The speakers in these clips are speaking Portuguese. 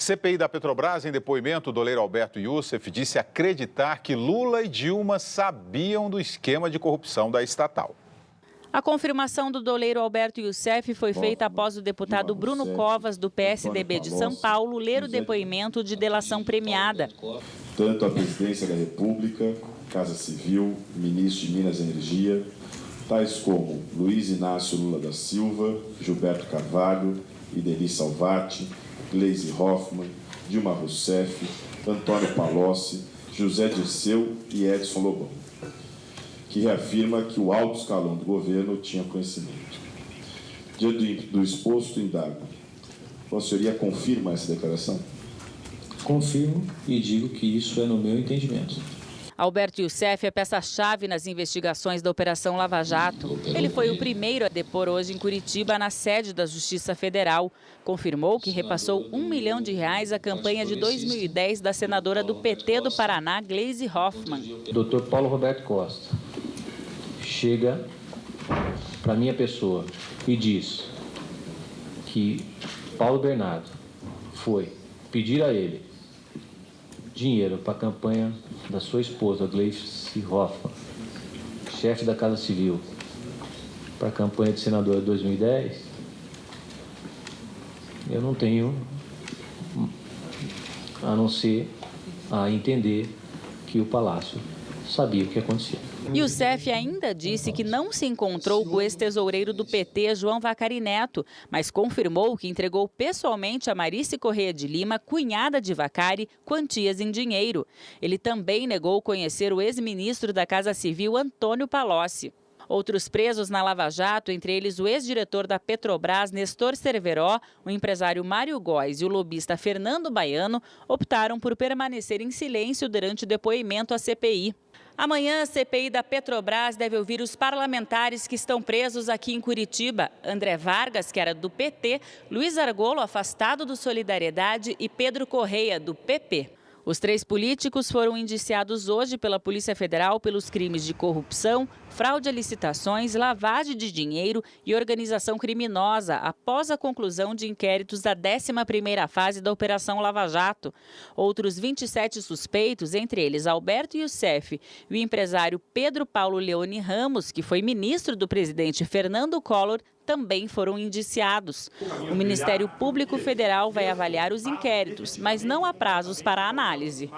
CPI da Petrobras, em depoimento, o doleiro Alberto Youssef disse acreditar que Lula e Dilma sabiam do esquema de corrupção da estatal. A confirmação do doleiro Alberto Youssef foi feita após o deputado Bruno Covas, do PSDB de São Paulo, ler o depoimento de delação premiada. Tanto a Presidência da República, Casa Civil, Ministro de Minas e Energia, tais como Luiz Inácio Lula da Silva, Gilberto Carvalho, Ideli Salvati, Gleisi Hoffmann, Dilma Rousseff, Antônio Palocci, José Dirceu e Edson Lobão, que reafirma que o alto escalão do governo tinha conhecimento. Diante do exposto, indago. Vossa Senhoria confirma essa declaração? Confirmo e digo que isso é no meu entendimento. Alberto Youssef é peça-chave nas investigações da Operação Lava Jato. Ele foi o primeiro a depor hoje em Curitiba, na sede da Justiça Federal. Confirmou que repassou R$1 milhão à campanha de 2010 da senadora do PT do Paraná, Gleisi Hoffmann. Dr. Paulo Roberto Costa chega para minha pessoa e diz que Paulo Bernardo foi pedir a ele dinheiro para a campanha da sua esposa, Gleisi Hoffmann, chefe da Casa Civil, para a campanha de senadora de 2010, eu não tenho a não ser a entender que o Palácio sabia o que acontecia. Youssef ainda disse que não se encontrou com o ex-tesoureiro do PT, João Vacari Neto, mas confirmou que entregou pessoalmente a Marice Corrêa de Lima, cunhada de Vacari, quantias em dinheiro. Ele também negou conhecer o ex-ministro da Casa Civil, Antônio Palocci. Outros presos na Lava Jato, entre eles o ex-diretor da Petrobras, Nestor Cerveró, o empresário Mário Góes e o lobista Fernando Baiano, optaram por permanecer em silêncio durante o depoimento à CPI. Amanhã, a CPI da Petrobras deve ouvir os parlamentares que estão presos aqui em Curitiba. André Vargas, que era do PT, Luiz Argolo, afastado do Solidariedade, e Pedro Correia, do PP. Os 3 políticos foram indiciados hoje pela Polícia Federal pelos crimes de corrupção, fraude a licitações, lavagem de dinheiro e organização criminosa, após a conclusão de inquéritos da 11ª fase da Operação Lava Jato. Outros 27 suspeitos, entre eles Alberto Youssef e o empresário Pedro Paulo Leone Ramos, que foi ministro do presidente Fernando Collor, também foram indiciados. O Ministério Público Federal vai avaliar os inquéritos, mas não há prazos para análise.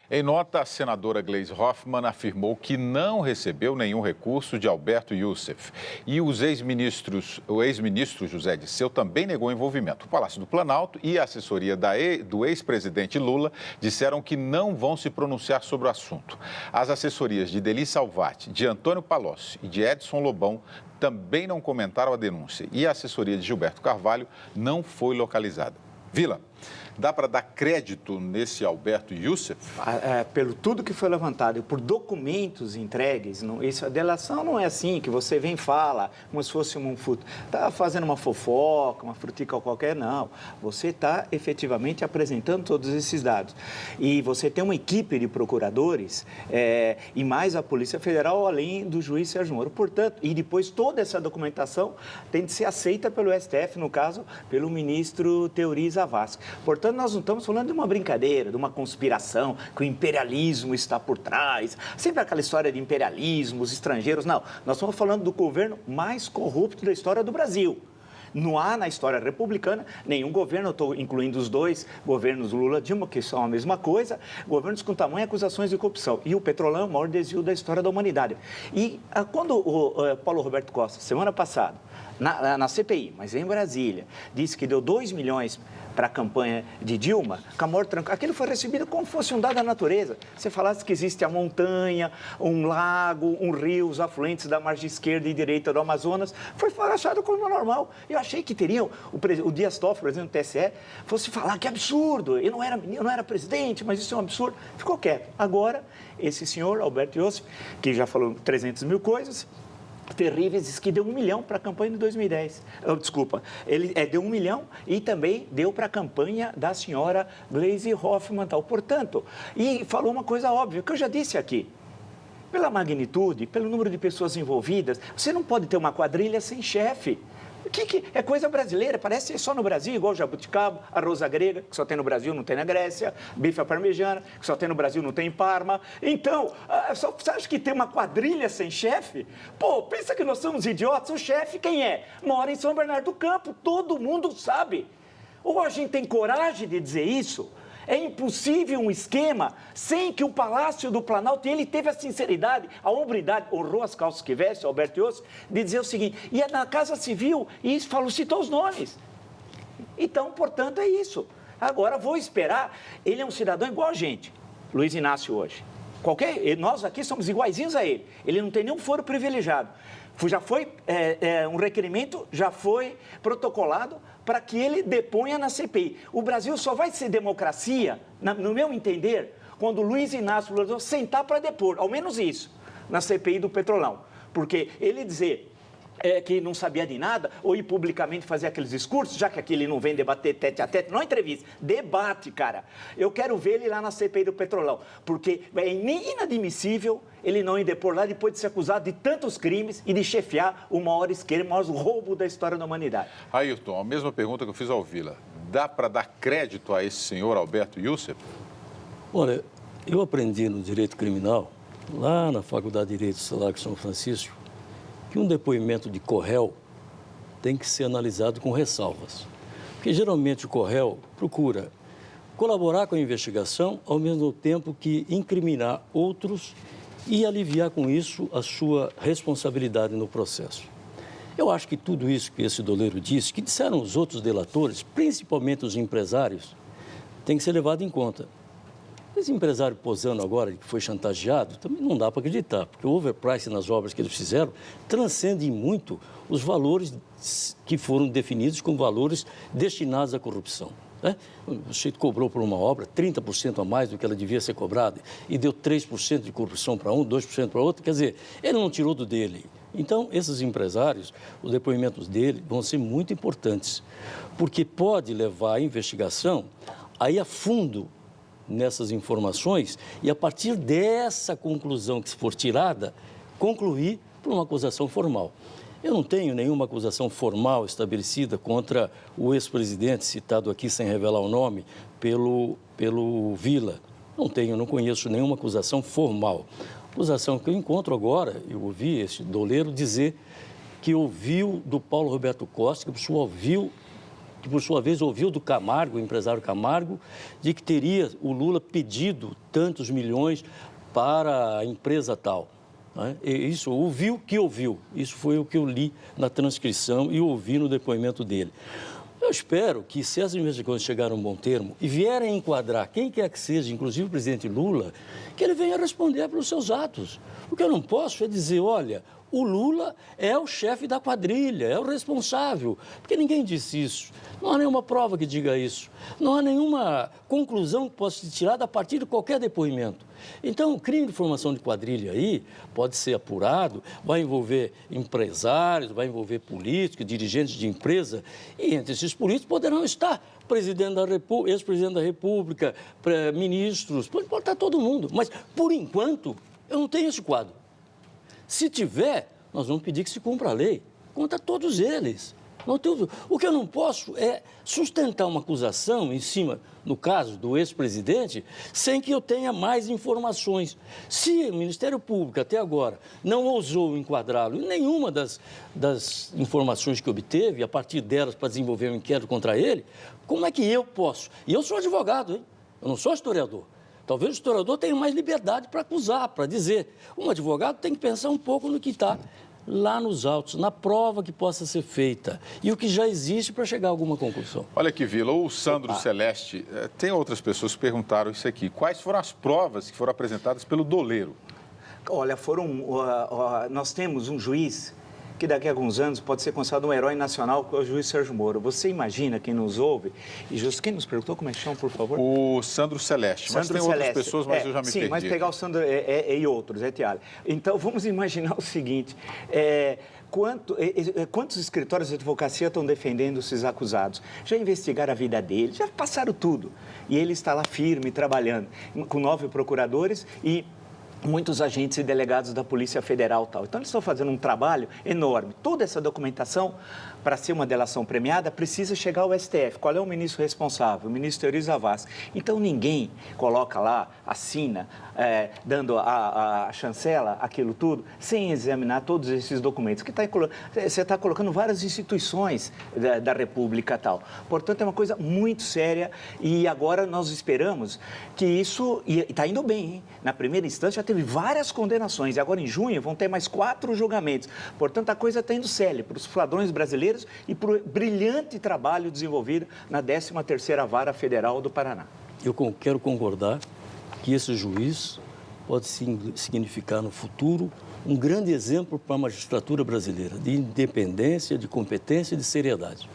Em nota, a senadora Gleisi Hoffmann afirmou que não recebeu nenhum recurso de Alberto Youssef. E o ex-ministro José Dirceu também negou envolvimento. O Palácio do Planalto e a assessoria do ex-presidente Lula disseram que não vão se pronunciar sobre o assunto. As assessorias de Ideli Salvati, de Antônio Palocci e de Edson Lobão também não comentaram a denúncia. E a assessoria de Gilberto Carvalho não foi localizada. Vila, dá para dar crédito nesse Alberto Youssef? Pelo tudo que foi levantado e por documentos entregues, a delação não é assim, que você vem e fala, como se fosse está fazendo uma fofoca, uma frutica qualquer, não. Você está efetivamente apresentando todos esses dados. E você tem uma equipe de procuradores e mais a Polícia Federal, além do juiz Sérgio Moro. Portanto, e depois toda essa documentação tem de ser aceita pelo STF, no caso, pelo ministro Teori Zavascki. Portanto, nós não estamos falando de uma brincadeira, de uma conspiração, que o imperialismo está por trás, sempre aquela história de imperialismo, os estrangeiros, não. Nós estamos falando do governo mais corrupto da história do Brasil. Não há na história republicana nenhum governo, estou incluindo os 2 governos Lula-Dilma, que são a mesma coisa, governos com tamanho acusações de corrupção. E o Petrolão é o maior desvio da história da humanidade. E quando o Paulo Roberto Costa, semana passada, na CPI, mas em Brasília, disse que deu 2 milhões para a campanha de Dilma, Camor Tranco, aquilo foi recebido como fosse um dado da natureza. Você falasse que existe a montanha, um lago, um rio, os afluentes da margem esquerda e direita do Amazonas, foi achado como normal. Eu achei que teriam, o Dias Toffoli, presidente do TSE, fosse falar que absurdo, eu não era presidente, mas isso é um absurdo. Ficou quieto. Agora, esse senhor, Alberto Youssef, que já falou 300 mil coisas, terríveis, diz que deu 1 milhão para a campanha de 2010. Ele deu 1 milhão e também deu para a campanha da senhora Gleisi Hoffmann. Portanto, e falou uma coisa óbvia, que eu já disse aqui. Pela magnitude, pelo número de pessoas envolvidas, você não pode ter uma quadrilha sem chefe. É coisa brasileira, parece só no Brasil, igual o jabuticaba, a rosa grega, que só tem no Brasil, não tem na Grécia, bife à parmegiana, que só tem no Brasil, não tem em Parma. Então, você acha que tem uma quadrilha sem chefe? Pô, pensa que nós somos idiotas, o chefe quem é? Mora em São Bernardo do Campo, todo mundo sabe. Ou a gente tem coragem de dizer isso? É impossível um esquema sem que o Palácio do Planalto, ele teve a sinceridade, a hombridade, honrou as calças que veste, Alberto Iossi, de dizer o seguinte, e é na Casa Civil, e citou os nomes. Então, portanto, é isso. Agora, vou esperar, ele é um cidadão igual a gente, Luiz Inácio hoje. Nós aqui somos iguaizinhos a ele, ele não tem nenhum foro privilegiado. Já foi um requerimento, já foi protocolado para que ele deponha na CPI. O Brasil só vai ser democracia, no meu entender, quando o Luiz Inácio Lula sentar para depor, ao menos isso, na CPI do Petrolão. Porque ele dizer que não sabia de nada, ou ir publicamente fazer aqueles discursos, já que aqui ele não vem debater tete a tete, não é entrevista, debate, cara. Eu quero ver ele lá na CPI do Petrolão, porque é inadmissível ele não ir depor lá depois de ser acusado de tantos crimes e de chefiar o maior esquema, o maior roubo da história da humanidade. Ayrton, a mesma pergunta que eu fiz ao Vila. Dá para dar crédito a esse senhor Alberto Iossi? Olha, eu aprendi no direito criminal, lá na Faculdade de Direito Estadual de São Francisco, que um depoimento de corréu tem que ser analisado com ressalvas. Porque geralmente o corréu procura colaborar com a investigação, ao mesmo tempo que incriminar outros e aliviar com isso a sua responsabilidade no processo. Eu acho que tudo isso que esse doleiro disse, que disseram os outros delatores, principalmente os empresários, tem que ser levado em conta. Esse empresário posando agora, que foi chantageado, também não dá para acreditar, porque o overprice nas obras que eles fizeram transcende muito os valores que foram definidos como valores destinados à corrupção. Né? O sujeito cobrou por uma obra 30% a mais do que ela devia ser cobrada e deu 3% de corrupção para um, 2% para outro, quer dizer, ele não tirou do dele. Então, esses empresários, os depoimentos dele vão ser muito importantes, porque pode levar a investigação aí a fundo nessas informações e, a partir dessa conclusão que for tirada, concluir por uma acusação formal. Eu não tenho nenhuma acusação formal estabelecida contra o ex-presidente, citado aqui sem revelar o nome, pelo Vila. Não conheço nenhuma acusação formal. A acusação que eu encontro agora, eu ouvi esse doleiro dizer que ouviu do Paulo Roberto Costa, que por sua vez ouviu do Camargo, o empresário Camargo, de que teria o Lula pedido tantos milhões para a empresa tal. Né? Isso, ouviu que ouviu. Isso foi o que eu li na transcrição e ouvi no depoimento dele. Eu espero que, se as investigações chegarem a um bom termo e vierem enquadrar quem quer que seja, inclusive o presidente Lula, que ele venha responder pelos seus atos. O que eu não posso é dizer, olha, o Lula é o chefe da quadrilha, é o responsável, porque ninguém disse isso. Não há nenhuma prova que diga isso. Não há nenhuma conclusão que possa ser tirada a partir de qualquer depoimento. Então, o crime de formação de quadrilha aí pode ser apurado, vai envolver empresários, vai envolver políticos, dirigentes de empresa, e entre esses políticos poderão estar presidente da República, ex-presidente da República, ministros, pode estar todo mundo. Mas, por enquanto, eu não tenho esse quadro. Se tiver, nós vamos pedir que se cumpra a lei contra todos eles. O que eu não posso é sustentar uma acusação em cima, no caso do ex-presidente, sem que eu tenha mais informações. Se o Ministério Público, até agora, não ousou enquadrá-lo em nenhuma das informações que obteve, a partir delas para desenvolver um inquérito contra ele, como é que eu posso? E eu sou advogado, hein? Eu não sou historiador. Talvez o historiador tenha mais liberdade para acusar, para dizer. Um advogado tem que pensar um pouco no que está lá nos autos, na prova que possa ser feita e o que já existe para chegar a alguma conclusão. Olha aqui, Vila, o Sandro Celeste, tem outras pessoas que perguntaram isso aqui. Quais foram as provas que foram apresentadas pelo doleiro? Olha, nós temos um juiz que daqui a alguns anos pode ser considerado um herói nacional, que é o juiz Sérgio Moro. Você imagina, quem nos ouve, e justo quem nos perguntou, como é que chama, por favor? O Sandro Celeste, mas tem outras pessoas, mas eu já me perdi. Sim, mas pegar o Sandro e outros, Tiago. Então, vamos imaginar o seguinte, quantos escritórios de advocacia estão defendendo esses acusados? Já investigaram a vida dele, já passaram tudo. E ele está lá firme, trabalhando, com 9 procuradores e muitos agentes e delegados da Polícia Federal e tal. Então, eles estão fazendo um trabalho enorme. Toda essa documentação para ser uma delação premiada, precisa chegar ao STF. Qual é o ministro responsável? O ministro Teori Zavascki. Então, ninguém coloca lá, assina, dando a chancela, aquilo tudo, sem examinar todos esses documentos. Você está colocando várias instituições da República e tal. Portanto, é uma coisa muito séria e agora nós esperamos que isso... E está indo bem, hein? Na primeira instância já teve várias condenações e agora em junho vão ter mais 4 julgamentos. Portanto, a coisa está indo séria para os ladrões brasileiros e para o brilhante trabalho desenvolvido na 13ª Vara Federal do Paraná. Eu quero concordar que esse juiz pode significar no futuro um grande exemplo para a magistratura brasileira de independência, de competência e de seriedade.